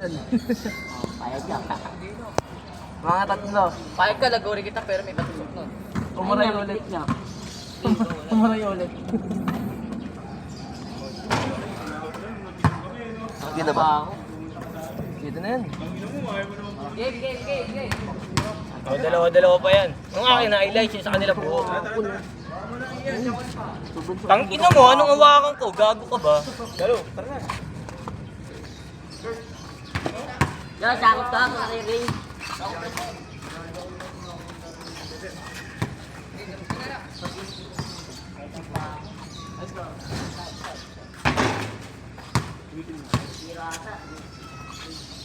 tol. Payag ka. Mga tatlo. Payag ka, laguri kita pero may patusok nun. Umuray ulit niya. Umuray ulit. Kita ba? Dito na yan. Gay. O, dalawa-dalawa pa yan. Ang akin na highlights yung sa kanila buo. Tangina mo, anong hawakan ko? Gago ka ba? Dalo, tara na. Yan, sakot ka, kakaring.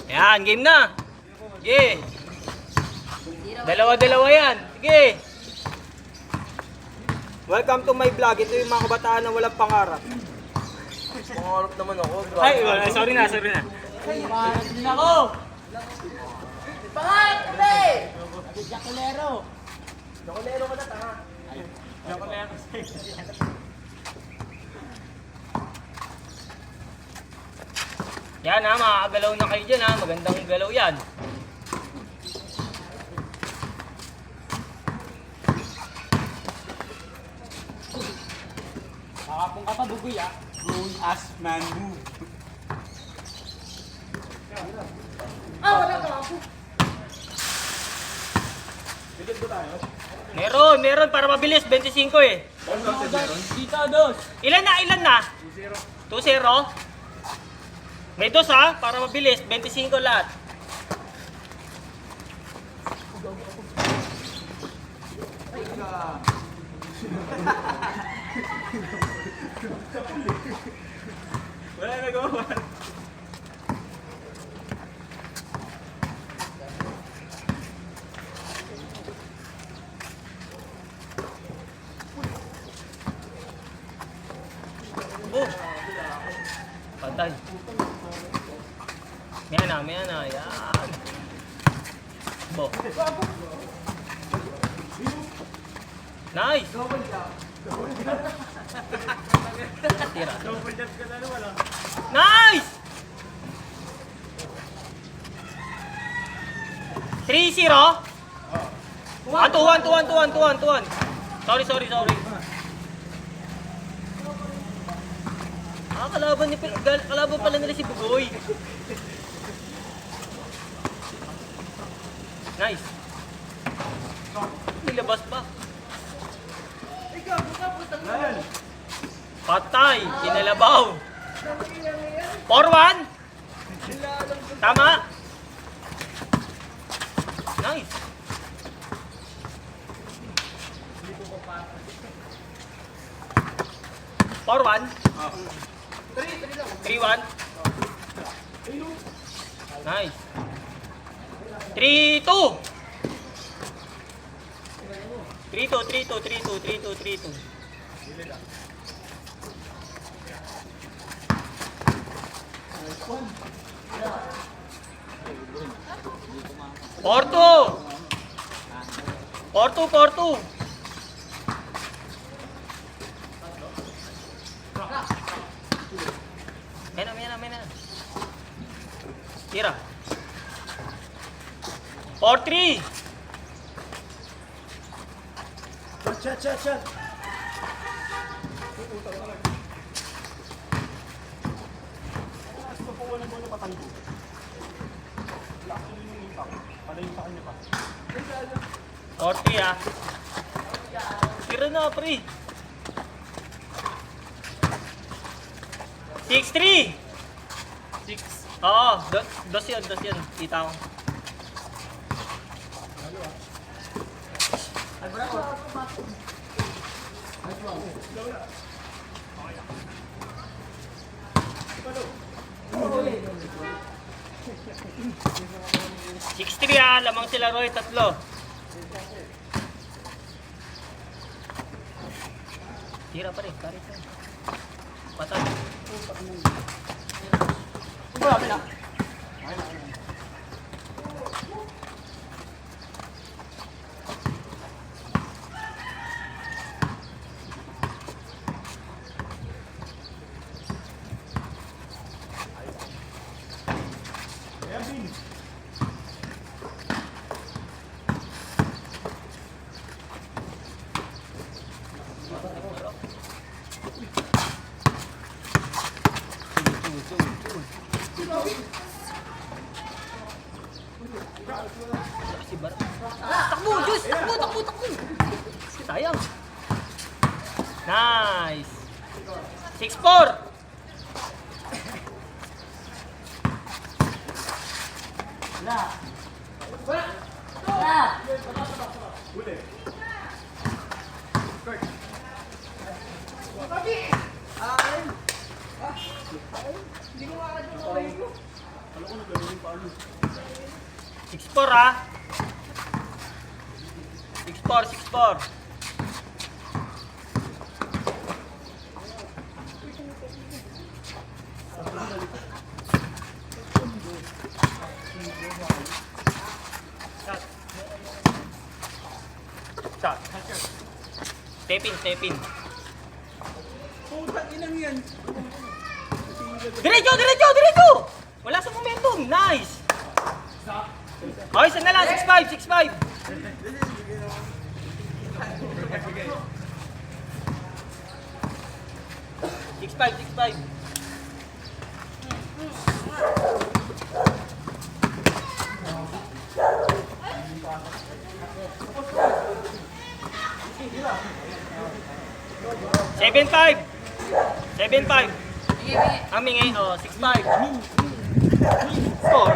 Yan, game na. Sige. Dalawa-dalawa yan. Sige. Welcome to my vlog. Ito yung mga kabataan na walang pangarap. Pangarap naman ako. Ay, sorry na. Pangarap din ako! Pangarap kami! Jacolero! Nakulero ka na, tanga. Yan ha, makakagalaw na kayo dyan ha. Magandang galaw yan. Kakapong ka pa, bugoy ah. Grown as man move. Wala ka ako! Meron para mabilis. 25 eh. Dito, dos. Ilan na? 2-0. May dos ha, para mabilis. 25 lahat. Wala na gawa. Oh. Patay. Yan na. Yan. Bo. Nice. Tira. Nice. 3-0. 2-1. Sorry. Kalaban pala nila si Bugoy. Nice. Nilabas pa. Patay. Kinalabaw. 4-1. Tama. Nice. Forward. 3-1. Nice. 3-2. 3-2. Porto. Mena. Tira. 4-3. Chat. Orti ah. Tira na, pre. 6-3. 6. Oo, dos yun. Kita ko. Six-3 ah, lamang sila Roy, 3. Tira pa rin, kari pa. Patay. Takbo, Diyos! Takbo! Sayang. Nice. 6-4. Six four ah. 6-4. Shot. Step in. Putang inang yan. Diretso! Wala sa momentum. Nice. Okay, isa na lang. 6-5. 6-5. Seven five. Aming 6-5. Score.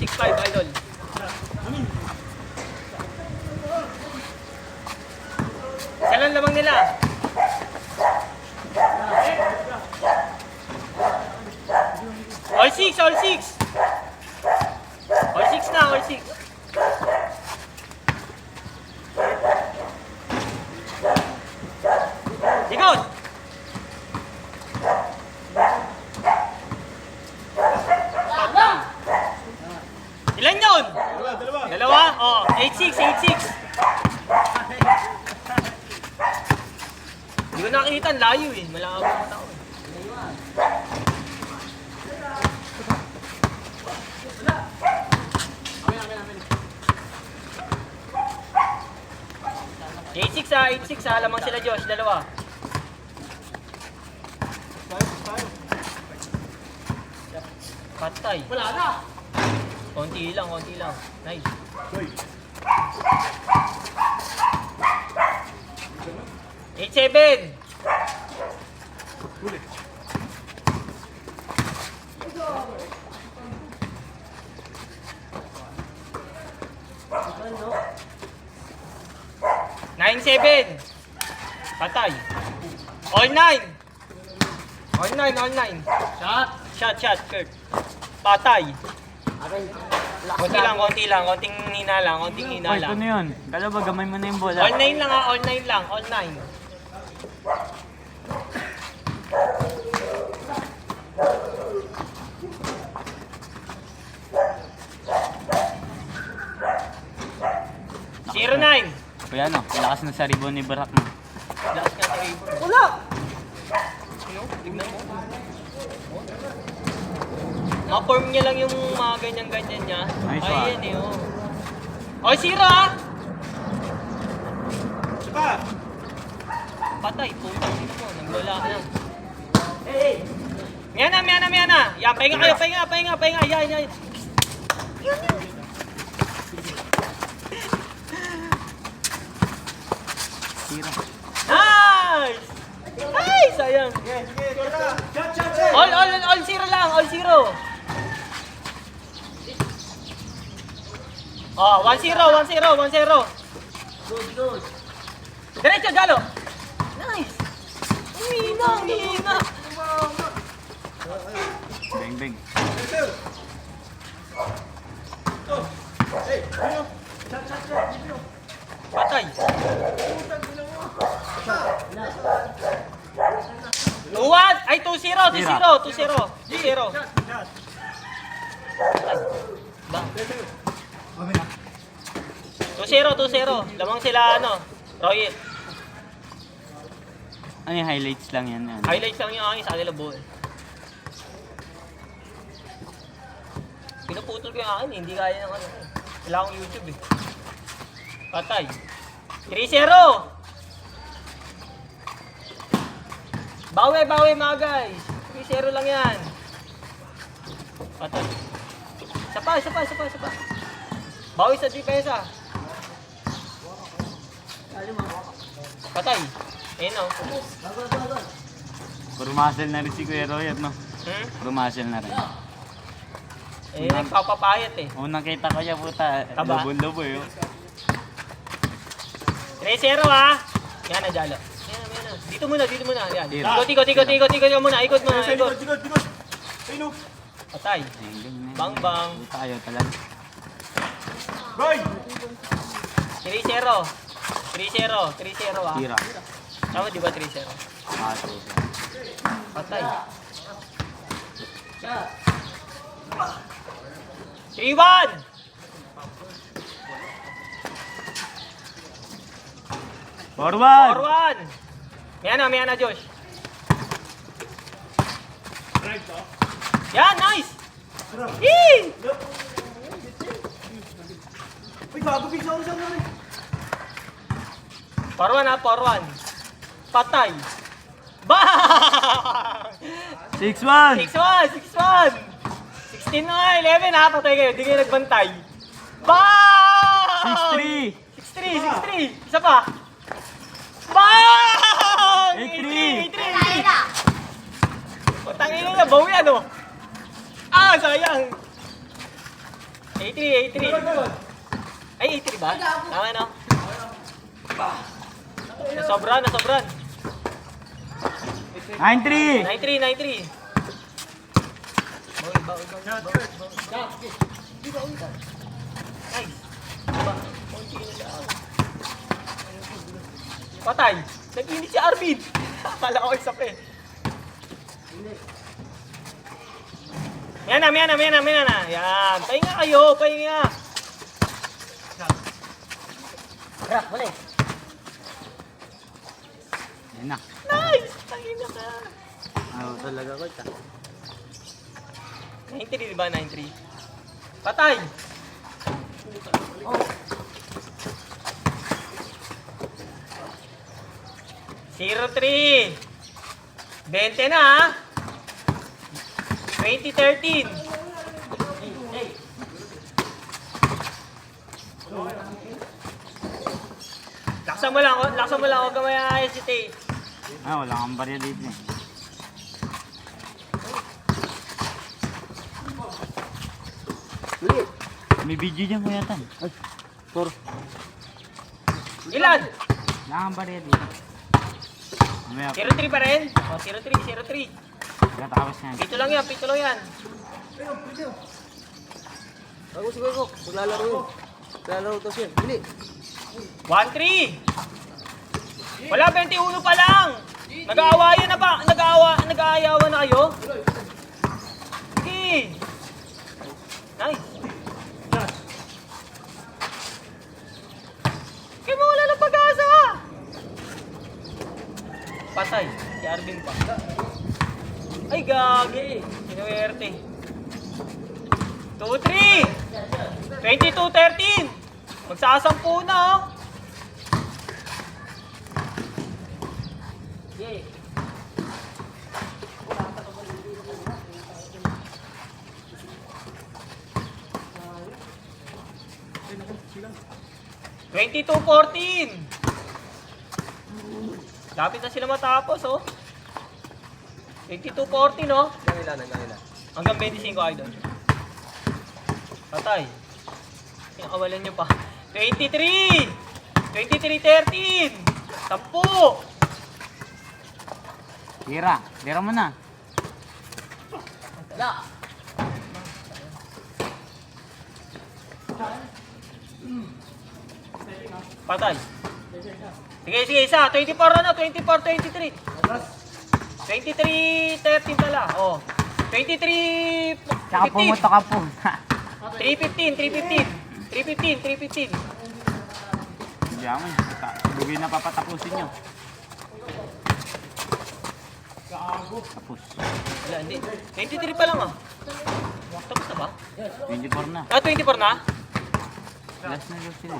6-5, idol. Isa lang lamang nila. All six. All six. Likod! Ilan yun? Dalawa? Oh, 8-6. Hindi ko nakikita, ang layo eh. Malakang mga tao eh. Amen. 8-6 ah. Lamang sila Josh, dalawa. Patay. Wala na. Konti lang. Nice. 8-7. Nine, 7. Patay. All 9. Shot, Kurt. Patay. Konting hina lang. Ito na yun. Kala ba gamay mo na yung bola? All 9 lang. All 9. Zero 9. Kuya ano, lakas na sa rebound ni Barak mo. Lakas nga sa ribbon. Wala. Tignan mo. Ma-form niya lang yung mga ganyan niya. Nice Ay, one. yan eh, oh. Oy, zero ah! Sipa! Patay, putang ina mo. Naglola ka lang. Miyana. Yan, pahinga kayo. Yan. Tira. Nice! Ay, sayang. All zero lang. All zero. Oh, 1-0. Good. Diretso, Jalo. Nice. Hina. Beng. Patay. 2-1. Ay, 2-0. 2-0. Ba? 2-0. Lamang sila, Roy. Ano yung highlights lang yan? Highlights lang yung aking sa kanila buo. Pinuputol ko yung akin eh. Hindi kaya ng ano. Kailangan kong YouTube eh. Patay. 3-0! Bawi mga guys. 3-0 lang yan. Patay. Isa pa. Bawi sa depensa. Patay. Ayun o. Puro muscle na rin si Kuya Roy, no? Puro muscle na rin. Eh, nagpapapayat eh. Unang kita ko niya, puta. Taba? Lubon-lubo eh. 3-0 ha. Yan na, Jalo. Yan na. Dito muna. Yan. Tira. Ikot muna. Ikot. Ayun o. Patay. Bang. Puta kayo talaga. Boy! 3-0 ha. Tira. Tama di ba 3-0? Patay. 3-1! Forward! 4-1! May ana, Josh. Yan, nice! Yee! Uy, gago, bigla ako saan namin. 4-1 ha, 4-1. Patay. Bang! 6-1! 6-1! 16 na nga, 11 ha, patay kayo. Hindi kayo nagbantay. Bang! 6-3! Isa pa. Bang! 8-3! Putangin na, bawi ano? Ah, sayang. 8-3. Ay, 8-3 ba? Tama no? Nasobran. 9-3! 9-3. Bawi. Nice. Konti na lang. Patay. Nag-init si Arvid. Akala ko isa pa eh. Yan na. Yan. Pahinga kayo. Balik. Yan na. Nice. Pahinga ka. Talaga ko ito. 9-3 diba? 9-3. Patay. Zero 3. 20 na ha. 2013. Laksan mo lang. Huwag ka may hesitate. Wala kang barya dito eh. May video dyan, Kuya Tan. Ilan? Wala kang barya dito. Mamaya, 0-3 pa rin? O, 0-3. pagkatapos yan. Pito lang yan. Bago si Gogo, maglalaro yun. Maglalaro to siya. Bili. 1-3. Wala, 21 pa lang. Nag-aawayan na ba? Nag-aayawan na kayo? Sige. Nice. Kaya mawala ng pag-asa. Patay. Si Arvin pa. Ay, gagi. Sinuwerte. 2-3. 22-13. Magsasampu na, oh. Yeah. Twenty-two 14. Lapit na sila matapos, oh. 22-14, oh. Hanggang ilan? Hanggang 25, idol. Patay. Pinakawalan nyo pa. 23! 23-13! 10! Tira mo na. Wala. Patay. Sige, isa. 24 na, 24-23. 23-13 pala. Oh. 23... Tsaka pumunta ka po. 3-15. Diyan mo. Bugi na papatapusin nyo. Tapos. Wala, hindi. 23 pa lang, ah. Tapos na. ba? 24 na. Ah, 24 na? Last na lang sila.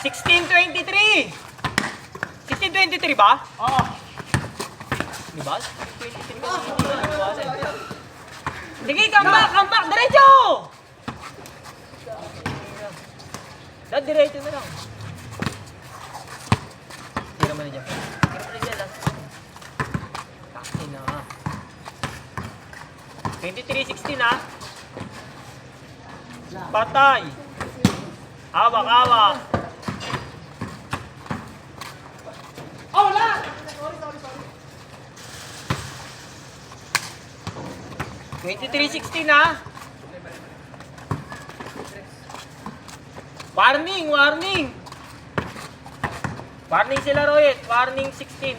16-23! 16-23 ba? Oo. Di ba? 16-23 ba? Sige, come back! Diretso! Dad, diretso na lang. Hindi naman na dyan. Hirap na dyan lang. Taxi na. 23-16 ha? Patay! Hawak! Oh, wala! 23-16 ha? Warning! Warning sila, Royet. Warning 16.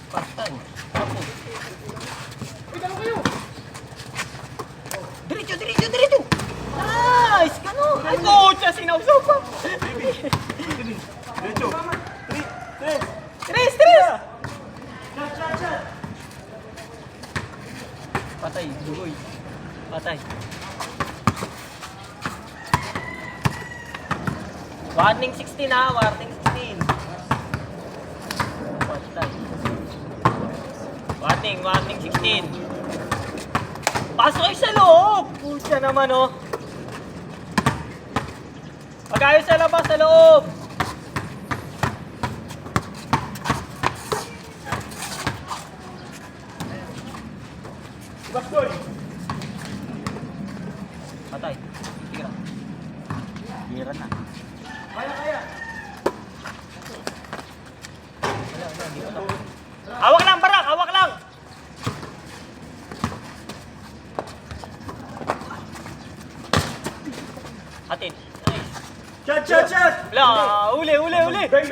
Patay. Tapos. Diretso! Nice! Ganun! Ay, coach! Sinausaw pa! Diretso. Tres! Patay, dugoy. Patay. Warning 16 ha, warning 16. Patay. Warning 16. Pasok kayo sa loob! Pucha naman oh. Pag-ayos sa labas, sa loob! Baskoy. Patay. Tira. Hira na. Kaya. Wala, hindi pa tapos. Hawak lang, Barak! Hawak lang! Atin. Nice. Chat! Wala, uli! Bang!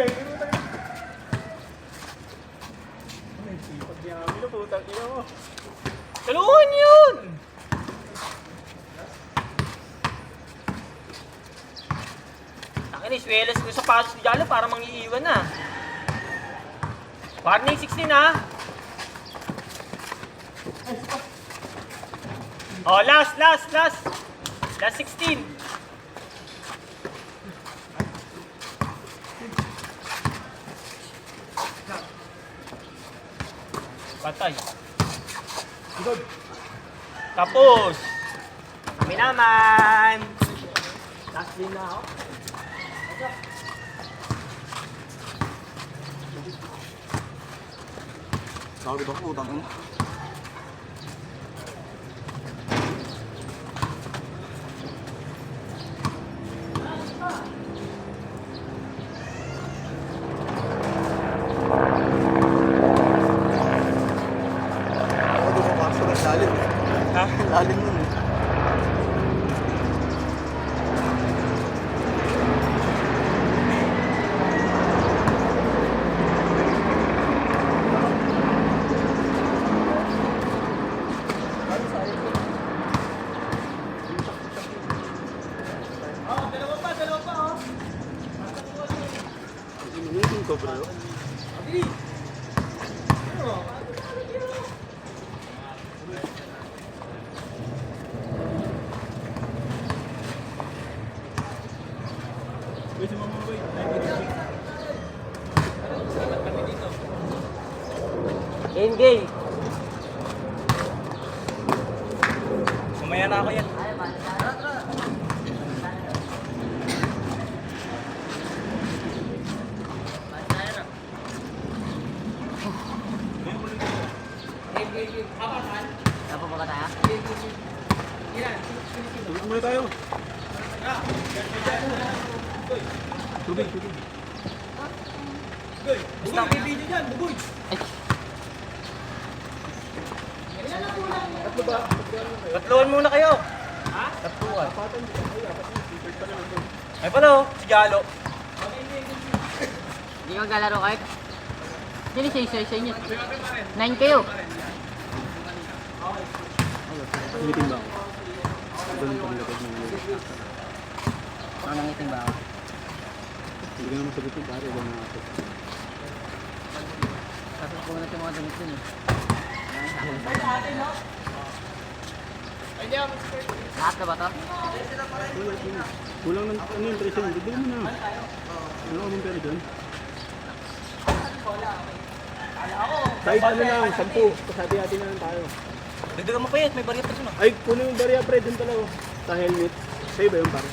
Sipag niya kami na putang ina mo. Tulungan yun! Akin, iswelas ko sa pasos ni Jalo para mangiiwan na. Warning 16 ha. Oh, last 16. Patay. Good. Tapos. Kami naman. Last din na ako. Sabi ko, putang ina. Ako doon papasok ang lalim eh. Ha? Lalim nun eh. Dalawa pa oh. Inuwitin ko bro. Wait, sumama boy. Game. Mamaya na ako yan. Apa ba tayo? Tubig muna tayo. Tubig. Basta may video dyan, bugoy. Tatluan muna kayo. Ha? Tatluan. Ay pala oh, si Jalo. Hindi ka maglalaro kahit? Sino sa inyo? 9 kayo. Meeting ba ako? Doon pa nilagay ng Nangangiting ba ako? Hindi ka naman sagutin pare, wala na ako. Tapos ko na ito mga damit dun eh. Lahat na ba ito? Kulang ng ano yung presyo, hindi mo na. Ano ka mong pera dyan? Kahit ano lang, 10. Pasabi-hati na lang tayo. Dagdagan mo pa yan, may barya pa dun. Ay, kunin yung barya pre, dun pala oh. Sa helmet. Sa'yo ba yun pare?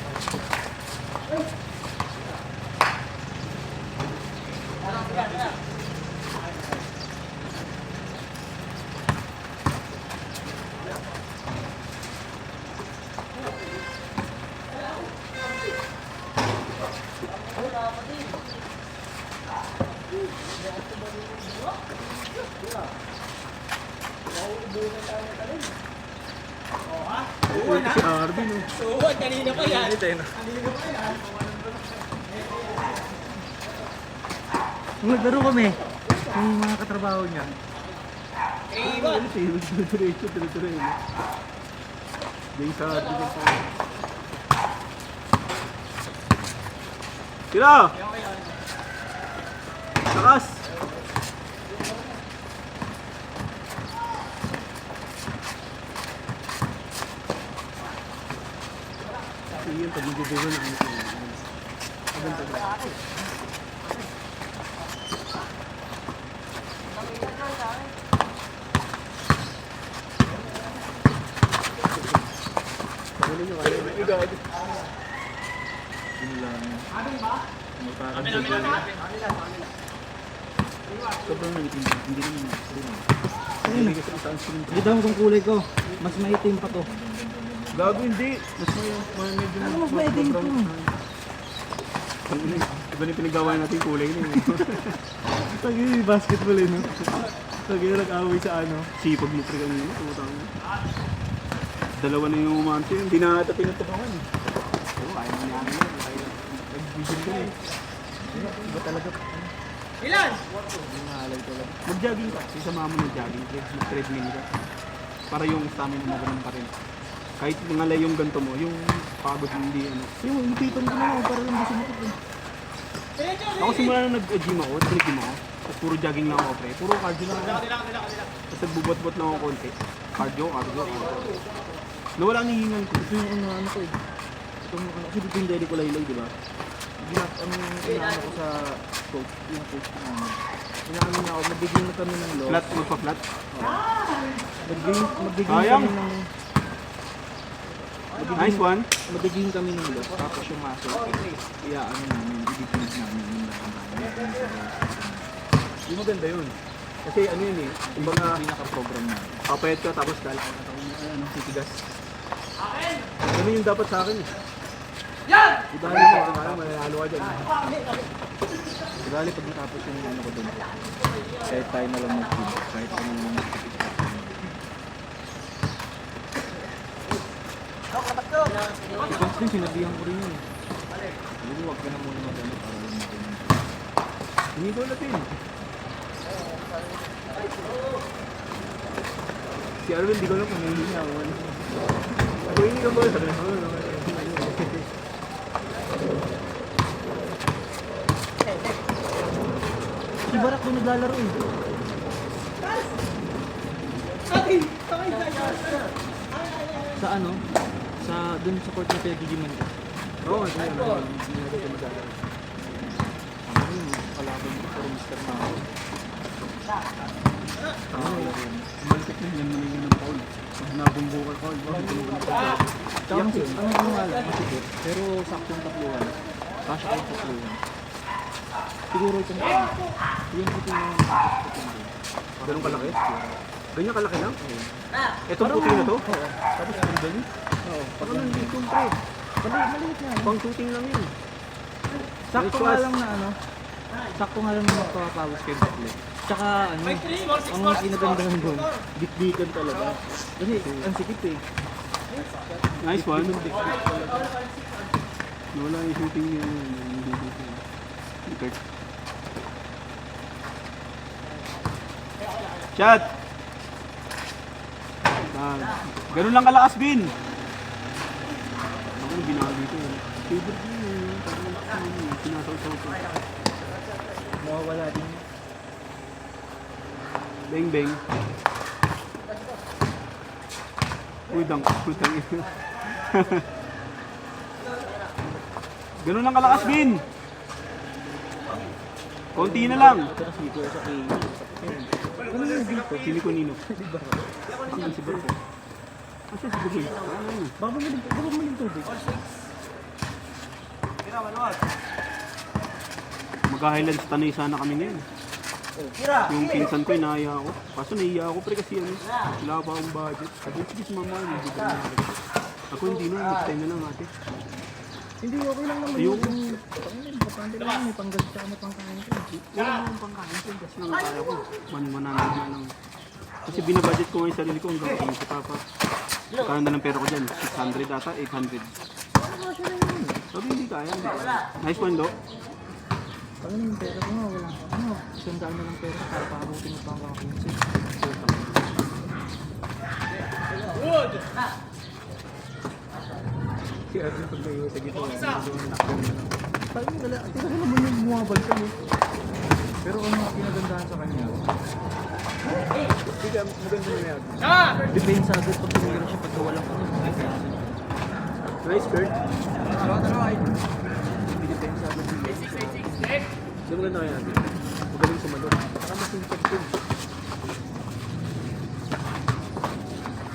Si Arvin oh. Oo, kanina pa yan. Naglaro kami. Yung mga katrabaho niya. Ano siya, diretso. Yung sa Arvin yung pala. Tira! Takas! Iyan, pag nagbibigo na ano siya. Maganda ba? Pagulin nyo kayo. Ikaw. Sobrang nalitin. Hindi naman. Dito mo itong kulay ko. Mas maitim pa to. Gago hindi. Mas medyo Ano mas maitim to? Iba na yung pinagawa natin kulay na yun. Tagi, basketball eh no? Tagi, nag-away sa ano. Sipag mo pre kanina. Tumutang mo. Dalawa na yung umante. Hindi na ata pinatubangan eh. Oo, ayaw na niya yun. Nag-vision ko eh. Iba talaga. Ilan? Mag-jogging ka. Isama mo ng-jogging. Mag-treadmill ka. Para yung stamina mo ganun pa rin. Kahit nangalay yung ganito mo, yung pagod hindi ano. Yung inipitan ko na lang para lang gusto mo ko. Ako simula nung nag-gym ako, nag-gym ako. Tapos puro jogging lang ako pre. Puro cardio lang ako. Tapos nagbubot-bot lang ako konti. Cardio. Nawala ang hihingan ko. Ito yung ano ko eh. Itong ano, kasi dito yung Daddy ko laylay, di ba? Inaano ko sa coach, yung coach ko namin. Inaano niya ako, magbigay na kami ng loss. Flat, magpa-flat. Magbigay Sayang. kami ng... Nice one. Magbigay kami ng loss, tapos yung muscle. Kaya ano namin, ibibigay namin yung Yung maganda yun. Kasi ano yun eh. Kumbaga, pinaka-program na. papayat ka tapos dahil titigas. Ano yung dapat sa akin eh. Ibali mo, mananalo ka dyan. Ibali pag natapos yung ano ko doon. Kahit tayo na lang mag-team, kahit ano naman mag-team. Ikaw din, sinabihan ko rin yun. Hindi, huwag ka na muna mag-ano para lang natin. Hindi ko natin. Si Arvin, di ko lang kung hindi niya ako. Ako hindi ka ba? Sabi na, Si Barak doon naglalaro eh. Sa ano? Sa doon sa court na pinag-gigiman ko. Oo, hindi na. Hindi na rin magagawa. Ano yun? Kalaban ko pero Mr. Mao. Malapit na yan, maningin ng Paul. Pag nabumbo ka, Paul, hindi ko na pagkakas. Tsaka ano nga lang, masikip. Pero saktong takluhan. Kasya ko yung takluhan. Siguro itong yung puti na Ganun kalaki? Ganyan kalaki lang? Itong puti na to? Tapos ang dali? Oo. Pag ano hindi kong pre? Maliit na. Pang shooting lang yun. Sakto nga lang na ano. Sakto nga lang na magpapawas kayo sa play. Tsaka ano, ang kinagandahan doon, dikdikan talaga. Kasi ang sikip eh. Nice one. Dikdik talaga. Wala yung shooting niya. Kurt. Shot! Ganun lang kalakas, Bin. Ako yung binago dito. Favorite mo yun. Sinasaw-saw ko. Mawawala din. Beng beng. Uy, putang ito. Ganun lang kalakas, Bin. Konti na lang. Ito kasi ito sa kay... Ano yung dito? Sili ko nino. Sili si Barko. Ano siya si Bugoy? Ano yun? Baka maling tubig. Mag-highlands tanay sana kami ngayon. Yung pinsan ko, inaaya ako. Kaso naiya ako pre kasi ano, wala pa akong budget. Sabi ko, sige sumama, hindi ko na. Ako hindi na, next time na lang ate. Hindi, okay lang naman. Ayoko. Importante lang, may panggalit tsaka may pangkain ko. Wala naman pangkain ko kasi lang kaya ko. Mananay na lang. Kasi binabudget ko nga yung sarili ko hanggang 15 papa. Kaya na lang pera ko dyan, 600 ata, 800. Sabi hindi kaya, hindi kaya. Nice one do. Ano yung pera ko nga, wala. Ano, sandaan na lang pera para paabutin mo pang kakakunsi. Si Arjun pag naiwa sa gito. Parang wala, tingnan mo naman yung bumabal ka eh. Pero ano ang pinagandahan sa kanya? Sige, maganda na yan. Depensa agad pag tumira siya pagka walang ano. Nice bird. Depensa agad. Hindi maganda kaya natin. Magaling sumalot. Saka masintag ko.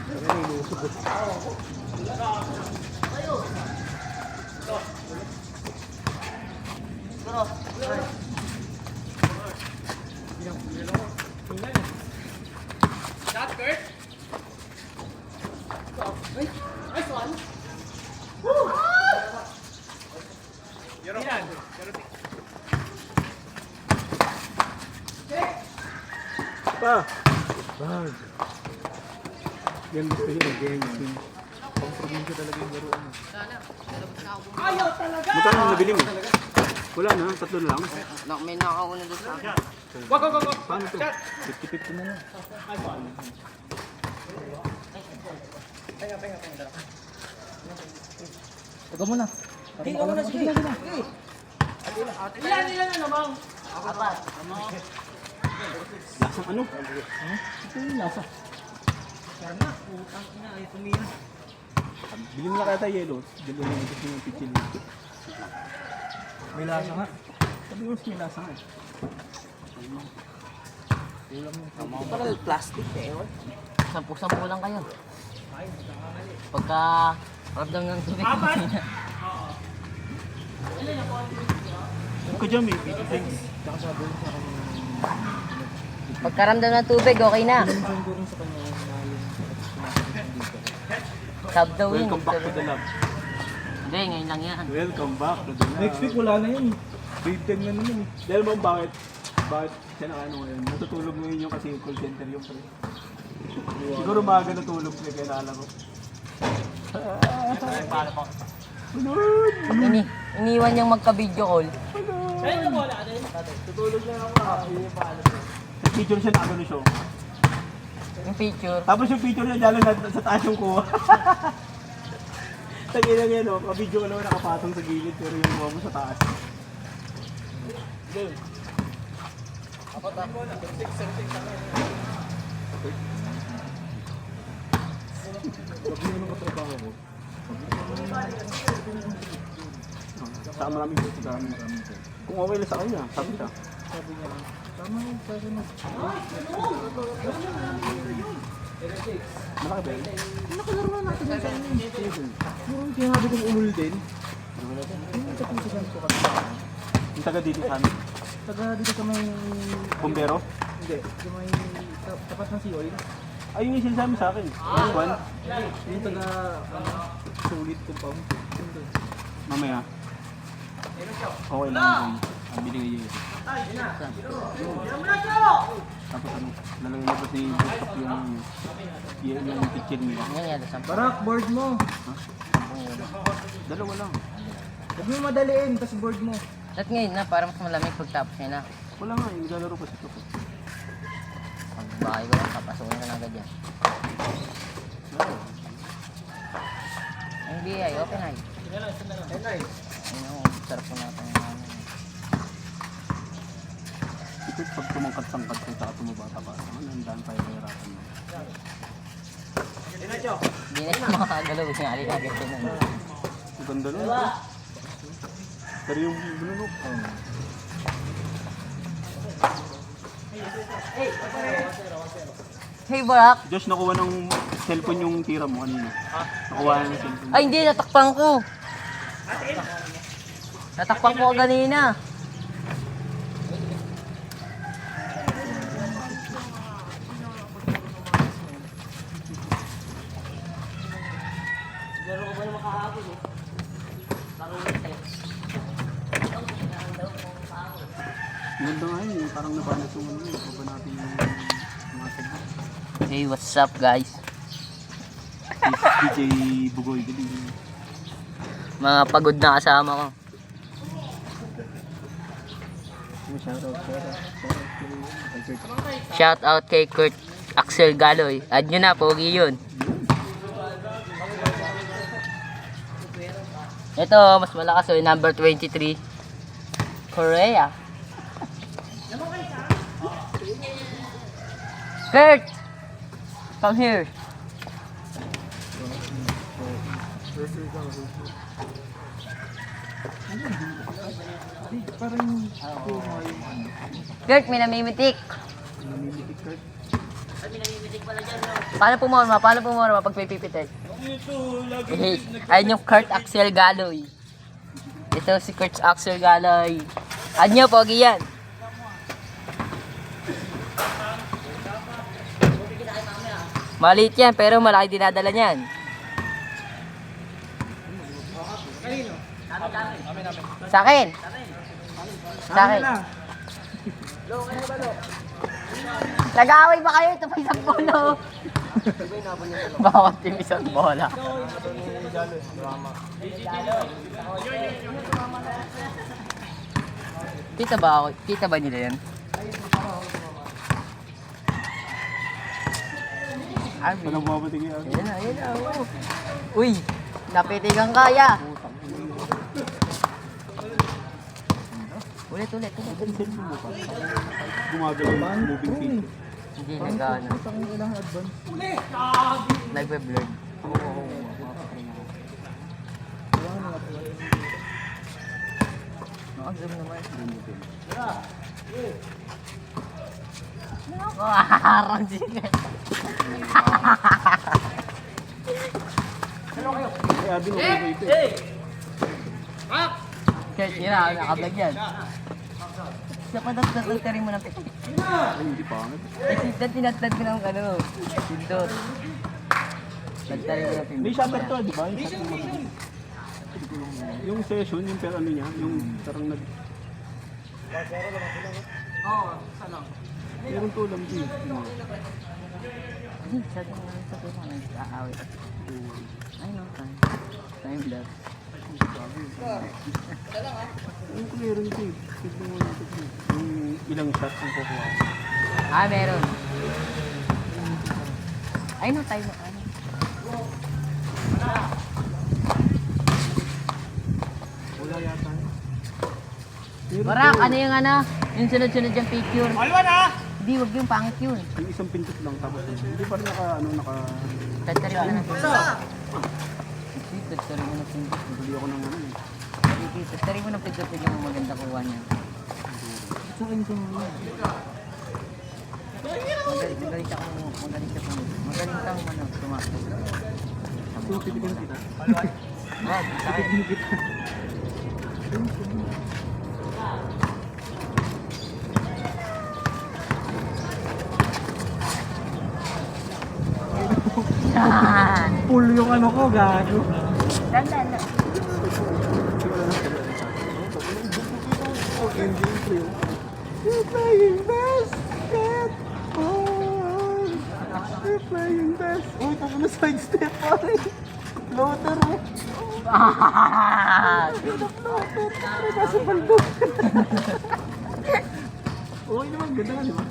Kaya na inuusap ko. Pa! Bag! Yan gusto yun, ganyan. Pang-probinsya talaga yung laruan. Magkano ang nabili mo? Wala na, tatlo na lang. May nakauna doon sa akin. Paano to? 50-50 na lang. Taga mo na. Tingnan mo na, sige. Ilan na naman? Lasang ano? Ito yung lasa. Bili mo na kaya tayo yelo. Dalawa na gusto yung pitchin. May lasa nga. Sabi mo may lasa nga. Parang plastic eh. 10-10 lang kayo. Pagka ramdam ng tubig. Huwag ka dyan, may pitchin things. Tsaka sabi ko sa kanya. Pagkaramdam ng tubig, okay na. Minsan ko rin sa kanya na yung dito. Sub daw yun. Welcome back to the lab. Hindi, ngayon lang yan. Welcome back to the lab. Next week wala na yun. Grade 10 na naman eh. Dahil mo bakit? Bakit siya nakaano ngayon? Natutulog mo yun yung kasi call center yung pre. Siguro maaga natulog siya kaya naalala ko. Iniwan niyang magka-video call. Tutulog na ako. Nag-picture siya na ano siya. Yung picture. Tapos yung picture niya dalo na sa taas yung kuha. Tagin lang yan o, ka-video ko naman nakapatong sa gilid pero yung kuha mo sa taas. Pag may anong katrabaho ko, Saka maraming gusto ka. Kung okay lang sa kanya, sabi siya. sabi niya, tama yun, pwede na. Malaki ba yun? Nakalaruan natin yung sa inyo. Puro yung sinabi kong ulul din. Yung kapusigan ko kasi. Yung taga dito sa amin. Taga dito sa may... Bombero? Hindi, sa may tapat ng sea oil. Ay, yung sinasabi sa akin. This one? Yung taga solid compound. Yun doon. Mamaya. Okay lang yun. Ang binigay yun. Tapos ano, lalagay ni Bukak yung picture nila. Ganyan, sa Barak, board mo. Dalawa lang. Huwag mo madaliin, tas board mo. At ngayon na, para mas malamig pagtapos niya na. Wala nga, yung lalaro pa sa ito. Pag bahay ko lang, papasukin ka na agad yan. NBA, open eye. Sarap po natin. Ito pag tumangkat-tangkat ko sa tumabata pa. Nandaan tayo mahirapan mo. Hindi na yung makakagalaw. Singali na agad yun. Ang ganda nun. Pero yung binunok. Hey, Barak! Josh, nakuha ng cellphone yung tira mo kanina. Nakuha ng cellphone. Ay, hindi. Natakpan ko. Natakpan ko kanina. Ang ganda nga yun. Parang nabanat yung ano yun. Baba natin yung mga segment. Hey, what's up, guys? DJ Bugoy. Dali. Mga pagod na kasama ko. Shout out kay Kurt Axel Galoy. Add nyo na, pogi yun. Ito, mas malakas o, number 23. Korea. Kurt! Come here. Parang kuha yung ano. Kurt, may namimitik. Namimitik card. Paano pumorma? Paano pumorma pag may pipitik? Hey, ayun yung Kurt Axel Galoy. Ito si Kurt Axel Galoy. Anyo, pogi yan. Maliit yan, pero malaki dinadala niyan. Sa akin. Sa akin. Nag-aaway ba kayo? Ito pa isang bola. Bawat team isang bola. Kita ba ako? Kita ba nila yan? Arby. Walang bumabating yan. Ayan na, ayan na. Oh. Uy, napitigang kaya. Ulit. Gumagalaw yung moving feet. Hindi nag-ano. Ang ilang advance. Nagbe-blurred. Naka-zoom naman. Harang sila. Kaya din ako ito eh. Kaya yun na, nakablog yan. Sa patat-tarin mo ng pitik. Ay, hindi pangit. Kasi tinatad ko ng ano, pindot. Tagtarin mo ng pindot. May shutter to, di ba? Yung shutter mo. Yung session, yung pero ano niya, yung parang nag... Oo, isa lang. Meron to lang din. Ay, sabi mo lang sa pila, nag-aawit. Ay, no, time. Time lapse. Yung meron ito eh. Tignan mo natin ito. Yung ilang shots ang kukuha. Ah, meron. Ay, no, time na. Ano? Wala yata. Barak, ano yung ano? Yung sunod-sunod yung picture. Alwan ha! Hindi, wag yung pangit yun. Yung isang pintot lang tapos hindi pa rin naka... Tagtarin mo ng pindot. Sige, tagtarin mo ng pindot. Naguli ako ng ano eh. Sige, tagtarin mo ng pindot yung maganda kuha niya. Sa akin ito mga. Magaling siya kung magaling kang ano, tumakbo. Titigan kita. Wag, sa akin. Full yung ano ko, gago. Dandan na. You're playing basketball. You're playing basketball. Uy, tapos na side step pa rin. Floater mo. Floater. Pare, nasa paldo. Okay naman, ganda nga, di ba?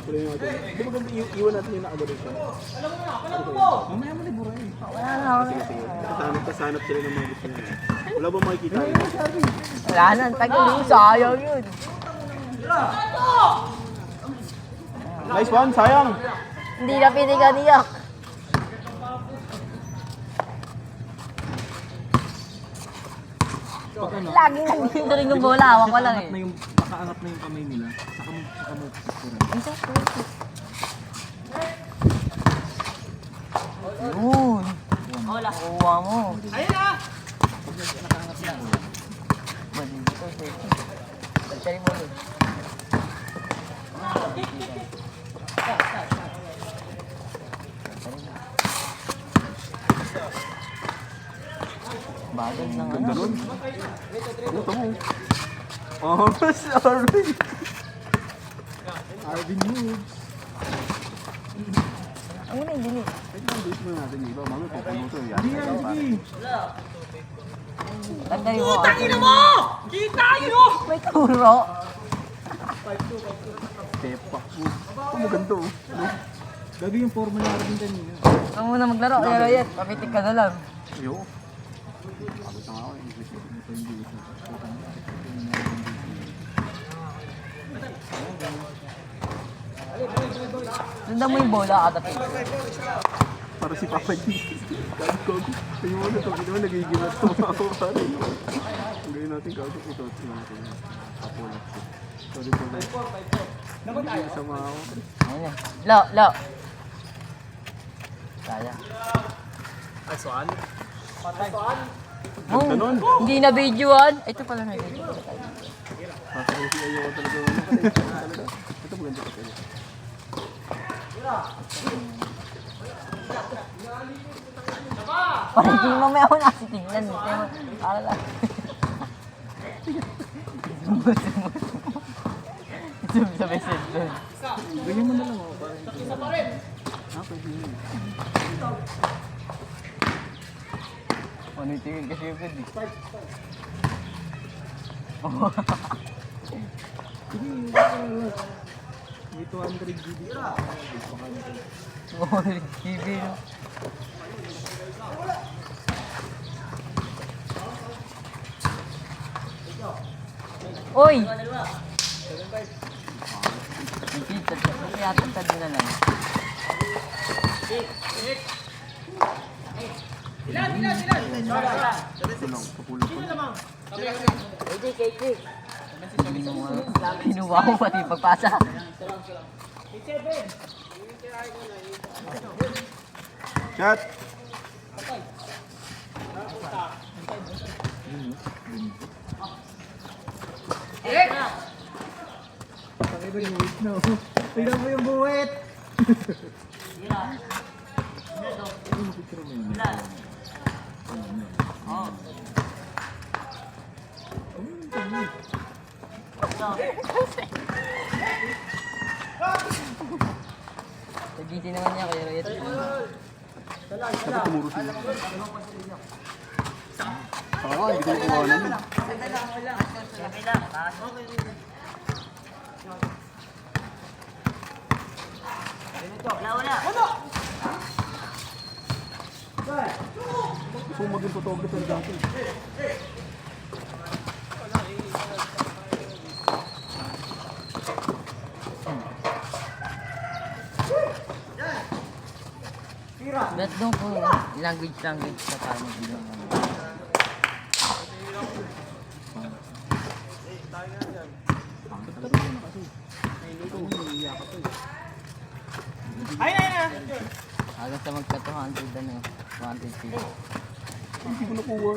Tuloy yung natin. Di ba ganda iwan natin yung nakagarito? Mamaya mo libura eh. Wala na, wala Sige, sige. Kasanap sila ng mga gusto nila. Wala ba makikita yun? Wala na, ang tagal yun. Sayang yun. Nice one, sayang! Hindi na piniganiyak. Pag ano, Lagi nandito rin yung bola. Hawak ko lang eh. nakaangat na yung kamay nila. Saka mo picture. Ay, sakto. Yun. Wala. Kuha mo. Ayun na! Malito, safety. Pagkari mo yun. Bagay ng ano. Ganun. Ito mo. Oh, sorry. Arvin Hughes. Ang una hindi eh. Date mo natin iba. Mamaya papaluto. Yan. Hindi yan, sige. Tagday mo. Tangina mo! Kita yun! May turo. Tepak mo. Ito maganda oh. Gabi yung formula Arvin kanina. Ikaw muna maglaro. Kaya Rayet, papitik ka na lang. Yo. Pagod na nga ako. English eh. Ito hindi isa. Sundan mo yung bola kada pick. Para si Papa Jesus. Gagawin. Tingnan mo na ito. Ito nagigilat ko ako pare. Ang gawin natin kagawin ito. Tingnan natin. Kapulat ko. Sorry po guys. Hindi sama ako. Ayun na. Lo. Kaya. Oh, Ganon. hindi na videoan. Ito pala na video. Kasi ayoko talaga. Talaga. Ito maganda pa sa'yo. Parang hindi mamaya ako nasitignan. Kaya para lang. Zoom sa message doon. Ganyan mo na lang ako. Parang Ano yung tingin kasi yung pwede? may 200 GB. Oo, TV no. Uy! Kaya tatad mo na lang. Ito lang. Kapulat ko. Pinuha ko pati pagpasa. Chat! Pakita yung buwit na. Tignan mo yung buwit! Nagiti naman niya kaya Rayet. Dapat tumuro sila. Saka hindi ko nakuha namin. Gusto mo maging photographer dati. Bet doon po, language sa paano bilang. Ayun! Agad sa magka 200 ano, 150. Hindi ko nakuha.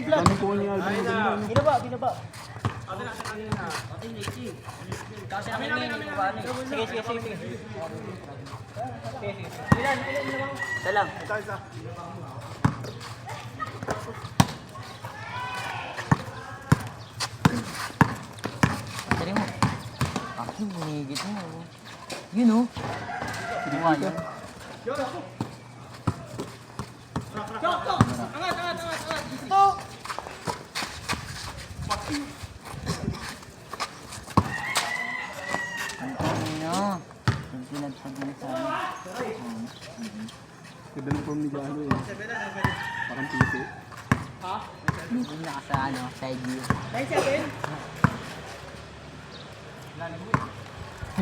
Dami ko niya. Binaba. Kasi ang hindi ko ba ano. Sige. Salam. Tari mo. Akin, hinigit mo. Yun o. Buwan yun. Angat. Ganda ng form ni Galo eh. Parang piso. Yung naka sa ano, side view. 9-7?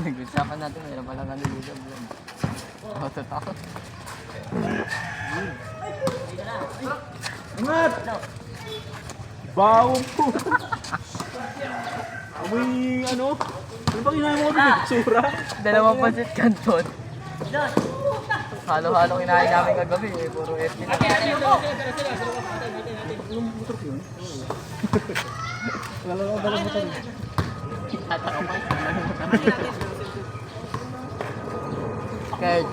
Nag-usapan natin, meron palang ano dito. Totoo. Ingat! Bawang po! Amoy ano? Ano bang inahin mo kami? Sura? Dalawang pansit canton. Halo-halo kinain namin kagabi eh. Puro FP lang. Wala ko ba lang motor? Kurt.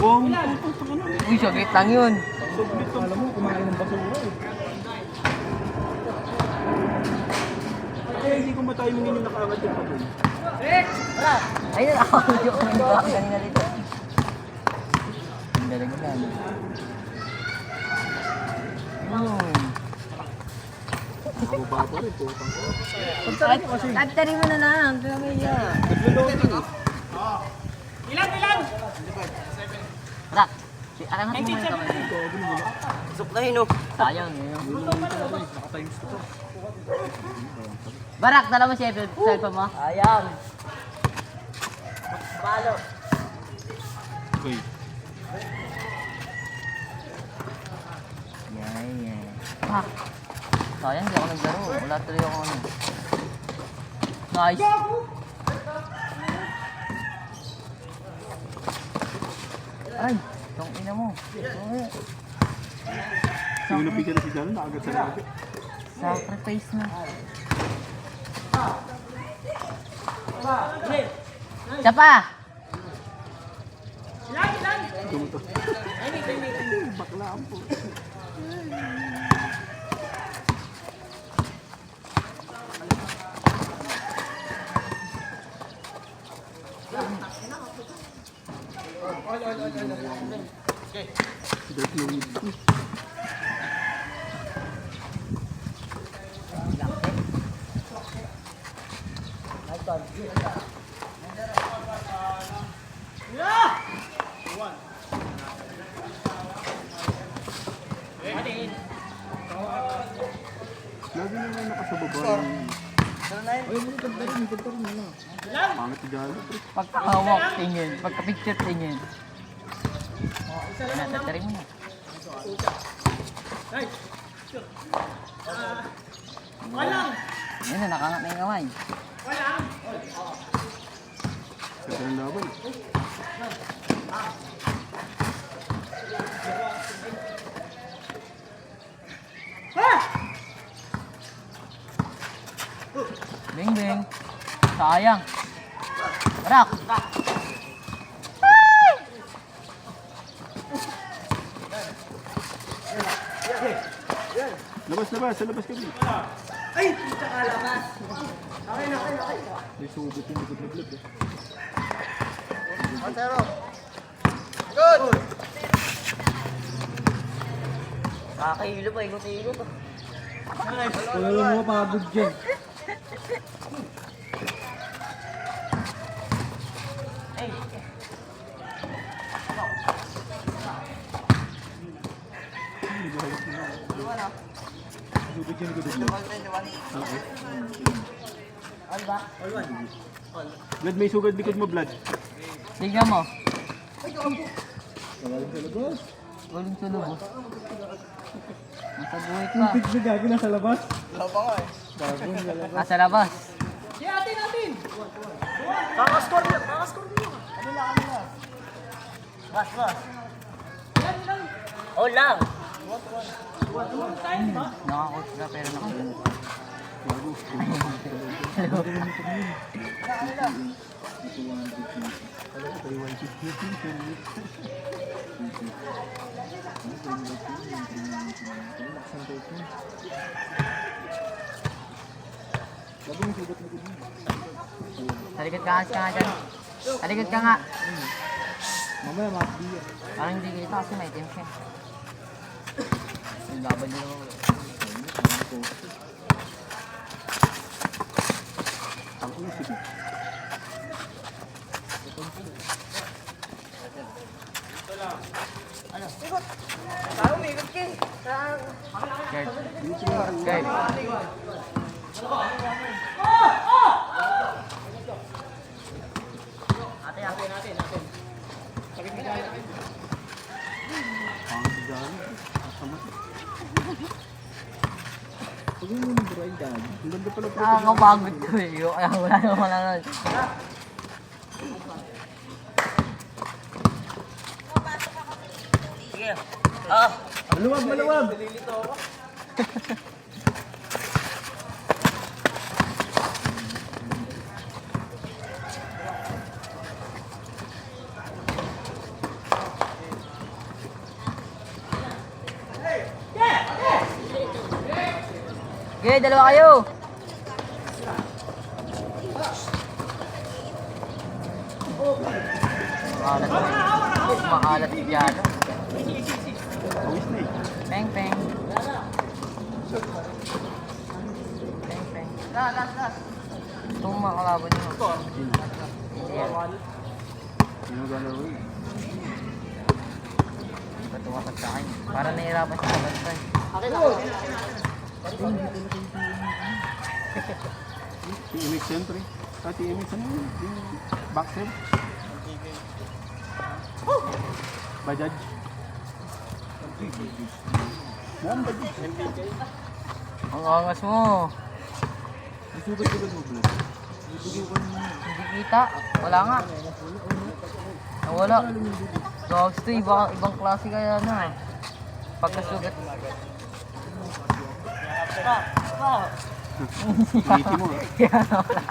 Bawang po! Ano? Uy, saglit lang yun. Sublit to. Alam mo, kumain ng basura eh. Kaya hindi ko matimingin yung nakaangat yung pagod. Ayun, ako yung ba kanina dito. Ang galing na. Yun. Ako pa rin, putang ko. Tagtari mo na lang. Pamilya. Ilan? Rak. Arangat mo muna kamay. Suklahin o. Sayang eh. Barak, dala mo si cellphone mo. Sayang. Palo. Okay. Yan. Ah. Sayang, hindi ako naglaro. Wala tuloy ako ano. Nice. Ay, itong ina mo. Yung napigyan na si Jalo, nakagat sa labi. Sacrifice na. Isa pa! Tumuto. Baklaan po. Dahil yung lagi na nga nakasababa yung... Ay, mo ganda rin na. Pangit si Jalo. Pagkahawak, tingin. Pagka-picture, tingin. Natatarin mo na. Yan na, nakangat na yung kamay. Ganda ng laban. Bing, bing. Sayang. Rak. Labas, sa labas kami. Ay! Labas! Okay. May subot yung likod na vlog eh. Kakahilo pa, ikot-ikot. Wala lang mo pagod dyan. Subot yung likod na vlog. Okay. Vlad, may sugad likod mo, Vlad. Tingnan mo. Wala lang sa labas. Walang tulog oh. Nasa buhit pa. Big na gagi nasa labas. Nasa labas. Oh lang. Nakakoach ka pero nakagano. Talikod ka nga dyan. Talikod ka nga. Mamaya makakbiya. Parang hindi kita kasi may item siya. Yung laban nyo. Ang ulo, sige. Guard. Huwag mo muna buray dad. Ang ganda pala po. Nakakapagod to eh. Kaya wala naman nanonood. Sige. Ah. Maluwag, maluwag. Okay, dalawa kayo. Makalat si Diallo. Pawis na eh. Peng, peng. Peng, peng. Gas. Itong mga kalaban nyo. Yan. Sino gano'n rin? Ba't tumakas sa akin? Para nahirapan siya sa bantay. Si Imix siyempre. Si Imix ano yun? Yung boxer. Bajaj. Mukhang Bajaj. Ang angas mo. Isugat-sugat mo pala. Hindi kita. Wala nga. Nawala. Dogs to, ibang klase kaya na. Pagkasugat. Ngiti mo ah. Kaya nawala.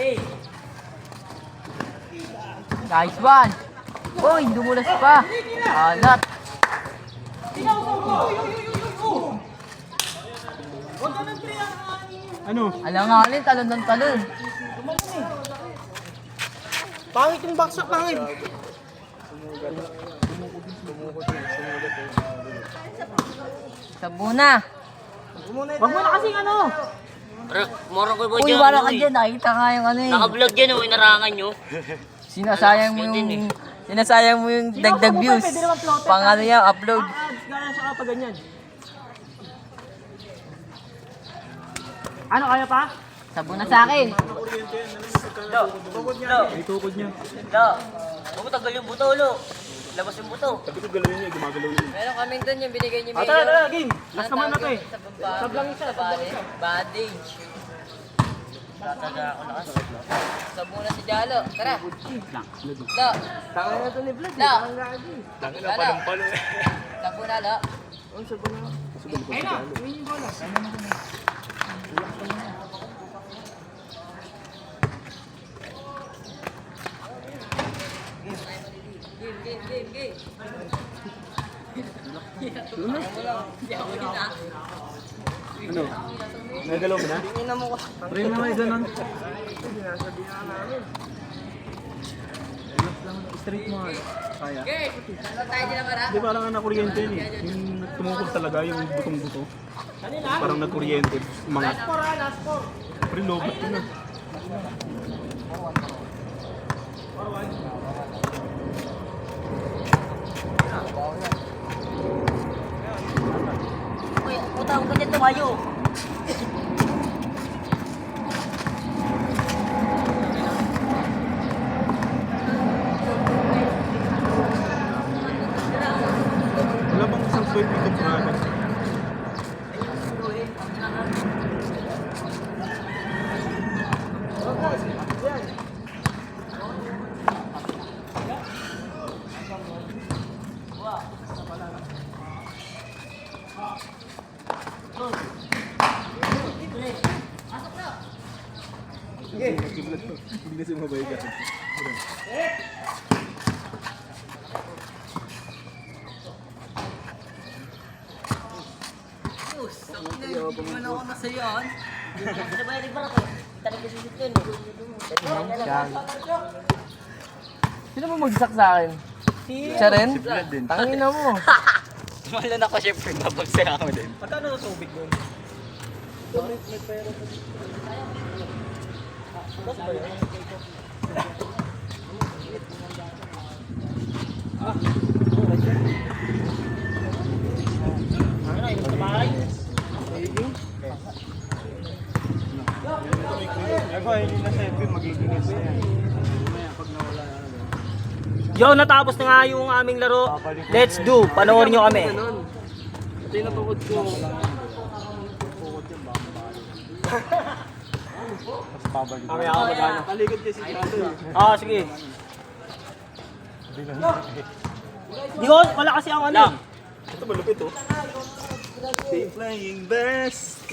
Hey. Nice one. Uy, dumulas pa. Alat. Ano? Alanganin, talon ng talon. Pangit yung baksak, pangit. Sabuna. Wag mo na kasing ano. Moro ko ba Uy, dyan? wala ka dyan. Nakita nga yung ano eh. Naka-vlog yan, oh, inarangan nyo. Sinasayang mo yung... Sinasayang mo yung dagdag views. Pang ano yan, upload. Gaya siya kapag ganyan. Ano, kaya pa? Sabuna sa akin. May tukod niya. Huwag mo tagal yung buto, ulo. Labas yung buto. Sabi ko galawin niya, gumagalaw niya. Meron kaming doon yung binigay niyo Tara, game. Last naman na to eh. Sablang isa, bandage. Tataga ako lakas. Sabuna si Jalo. Tara. Lo. Taka na to ni Vlad. Lo. Laki na palo-palo eh. Sabuna, lo. Ayun na, yun yung bola. Game. Ano? Nagalaw mo na? Pre mo may ganun. Straight mo nga. Kaya. Ano tayo nila para? Di parang nakuryente yun eh. Yung tumukod talaga yung butong-buto. Parang nagkuryente. Mga... Last four. Pre, lobat yun ah. Uy, puta, huwag ka dyan tumayo. Wala bang isang sweat dito product? Hindi na siya mabay ka. Ano ako masayon? Ano ba yung barako? Talaga susit yun eh. Sino mo magsak sa akin? Siya rin? Tangina mo. Malan ako syempre, babagsak ako din. Magkano na tubig doon? Yo, natapos na nga yung aming laro. Let's do. Panoorin nyo kami. Ito yung napakod ko. Mamaya ako magano. Kaligod kasi sigurado eh. Ah, sige. Di ko, wala kasi ang ano. Ito malupit oh. Stay flying best.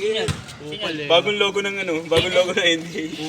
Bagong logo ng ano, bagong logo ng NBA.